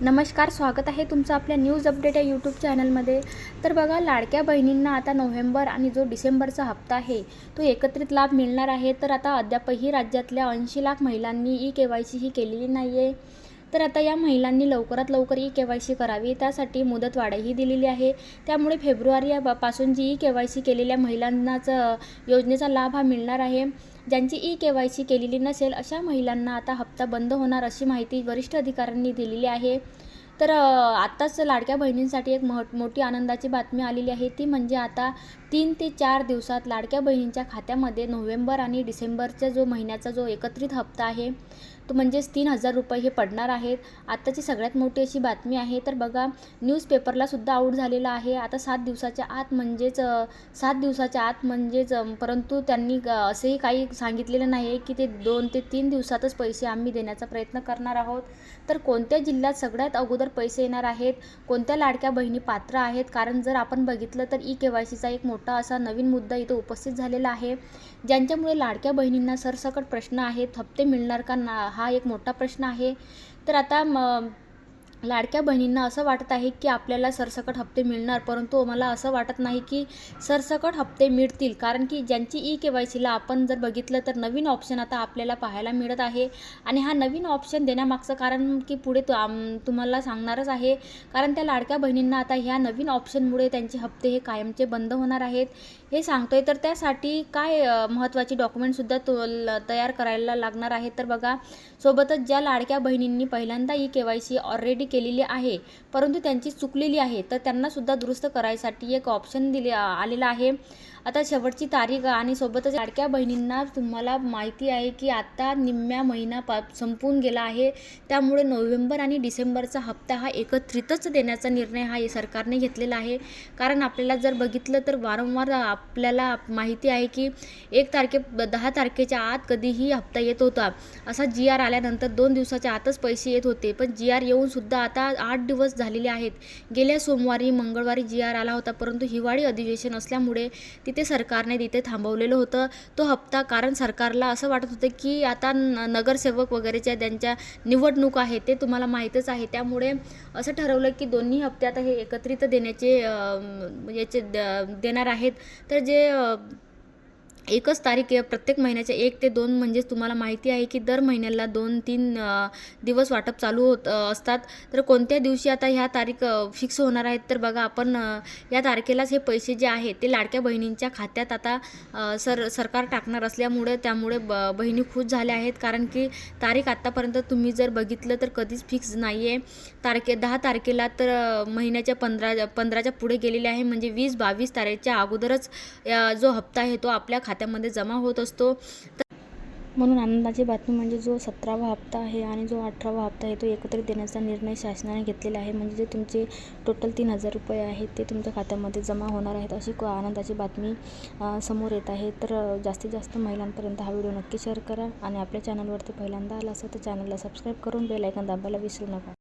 नमस्कार, स्वागत आहे तुमचं आपल्या न्यूज अपडेट या यूट्यूब चॅनलमध्ये। तर बघा, लाडक्या बहिणींना आता नोव्हेंबर आणि जो डिसेंबरचा हप्ता आहे तो एकत्रित लाभ मिळणार आहे। तर आता अद्यापही राज्यातल्या 80 लाख महिलांनी ई-KYC ही केलेली नाही आहे। तर आता या महिलांनी लवकरात लवकर ई-KYC करावी, त्यासाठी मुदतवाढही दिलेली आहे। त्यामुळे फेब्रुवारी पासून जी ई-KYC केलेल्या महिलांनाच योजनेचा लाभ हा मिळणार आहे। ज्यांची ई-KYC केलेली नसेल अशा महिलांना आता हप्ता बंद होणार, अशी माहिती वरिष्ठ अधिकाऱ्यांनी दिलेली आहे। तर आत्ताच लाडक्या बहिणींसाठी एक मोठी आनंदाची बातमी आलेली आहे, ती म्हणजे आता 3 ते 4 दिवसात लाडक्या बहिणींच्या खात्यामध्ये नोव्हेंबर आणि डिसेंबरच्या जो महिन्याचा जो एकत्रित हप्ता आहे तो म्हणजेच 3000 रुपये हे पडणार आहेत। आत्ताची सगळ्यात मोठी अशी बातमी आहे। तर बघा, न्यूजपेपरलासुद्धा आऊट झालेला आहे आता 7 दिवसाच्या आत, परंतु त्यांनी असेही काही सांगितलेलं नाही की ते 2 ते 3 दिवसातच पैसे आम्ही देण्याचा प्रयत्न करणार आहोत। तर कोणत्या जिल्ह्यात सगळ्यात अगोदर पैसे येणार आहेत, कोणत्या लाडक्या बहिणी पात्र आहेत, कारण जर आपण बघितलं तर ई-KYCचा एक मोठा असा नवीन मुद्दा इथं उपस्थित झालेला आहे, ज्यांच्यामुळे लाडक्या बहिणींना सरसकट प्रश्न आहेत, हप्ते मिळणार का ना, हा एक मोठा प्रश्न आहे। तर आता लाडक्या बहिणींना असं वाटत आहे की आपल्याला सरसकट हप्ते मिळणार, परंतु मला असं वाटत नाही की सरसकट हप्ते मिळतील, कारण की ज्यांची ई-KYCला आपण जर बघितलं तर नवीन ऑप्शन आता आपल्याला पाहायला मिळत आहे। आणि हा नवीन ऑप्शन देण्यामागचं कारण की पुढे तुम्हाला सांगणारच आहे, कारण त्या लाडक्या बहिणींना आता ह्या नवीन ऑप्शनमुळे त्यांचे हप्ते हे कायमचे बंद होणार आहेत हे सांगतोय। तर त्यासाठी काय महत्त्वाची डॉक्युमेंटसुद्धा तयार करायला लागणार आहे। तर बघा, सोबतच ज्या लाडक्या बहिणींनी पहिल्यांदा ई-KYC ऑलरेडी केलेली आहे परंतु त्यांची चुकलेली आहे, तर त्यांनासुद्धा दुरुस्त करायसाठी एक ऑप्शन आलेला आहे। आता शेवटची तारीख आणि सोबतच लाडक्या बहिणींना तुम्हाला माहिती आहे की आता निम्म्या महिना संपून गेला आहे, त्यामुळे नोव्हेंबर आणि डिसेंबरचा हप्ता हा एकत्रितच देण्याचा निर्णय हा सरकारने घेतलेला आहे। कारण आपल्याला जर बघितलं तर वारंवार आपल्याला माहिती आहे की 10 तारखेच्या आत कधीही हप्ता येत होता, असा GR आल्यानंतर 2 दिवसाच्या आतच पैसे येत होते, पण GR येऊनसुद्धा आता 8 दिवस झालेले आहेत। गेल्या सोमवारी मंगळवारी GR आला होता, परंतु हिवाळी अधिवेशन असल्यामुळे तिथे सरकारने थांबवलेलं होतं तो हप्ता, कारण सरकारला असं वाटत होतं की आता नगरसेवक वगैरेच्या त्यांच्या निवडणूक आहे ते तुम्हाला माहीतच आहे, त्यामुळे असं ठरवलं की दोन्ही हप्ते आता हे एकत्रित देणार आहेत। तर जे एकच तारीख आहे प्रत्येक महिन्याच्या 1 ते 2, म्हणजेच तुम्हाला माहिती आहे की दर महिन्याला 2-3 दिवस वाटप चालू असतात। तर कोणत्या दिवशी आता ह्या तारीख फिक्स होणार आहेत, तर बघा, आपण या तारखेलाच हे पैसे जे आहेत ते लाडक्या बहिणींच्या खात्यात आता सरकार टाकणार असल्यामुळे त्यामुळे बहिणी खुश झाल्या आहेत, कारण की तारीख आत्तापर्यंत तुम्ही जर बघितलं तर कधीच फिक्स नाही आहे। 10 तारखेला तर महिन्याच्या 15च्या पुढे गेलेले आहे, म्हणजे 20-22 तारखेच्या अगोदरच जो हप्ता आहे तो आपल्या खात्यामध्ये जमा होत असतो। म्हणून आनंदाची बातमी म्हणजे जो 17वा हप्ता आहे आणि जो 18वा हप्ता आहे तो एकत्रित देण्याचा निर्णय शासनाने घेतलेला आहे, म्हणजे जे तुमचे टोटल 3000 रुपये आहेत ते तुमच्या खात्यामध्ये जमा होणार आहेत, अशी आनंदाची बातमी समोर येत आहे। तर जास्तीत जास्त महिलांपर्यंत हा व्हिडिओ नक्की शेअर करा आणि आपल्या चॅनलवरती पहिल्यांदा आला असेल तर चॅनलला सबस्क्राईब करून बेल आयकॉन दाबायला विसरू नका।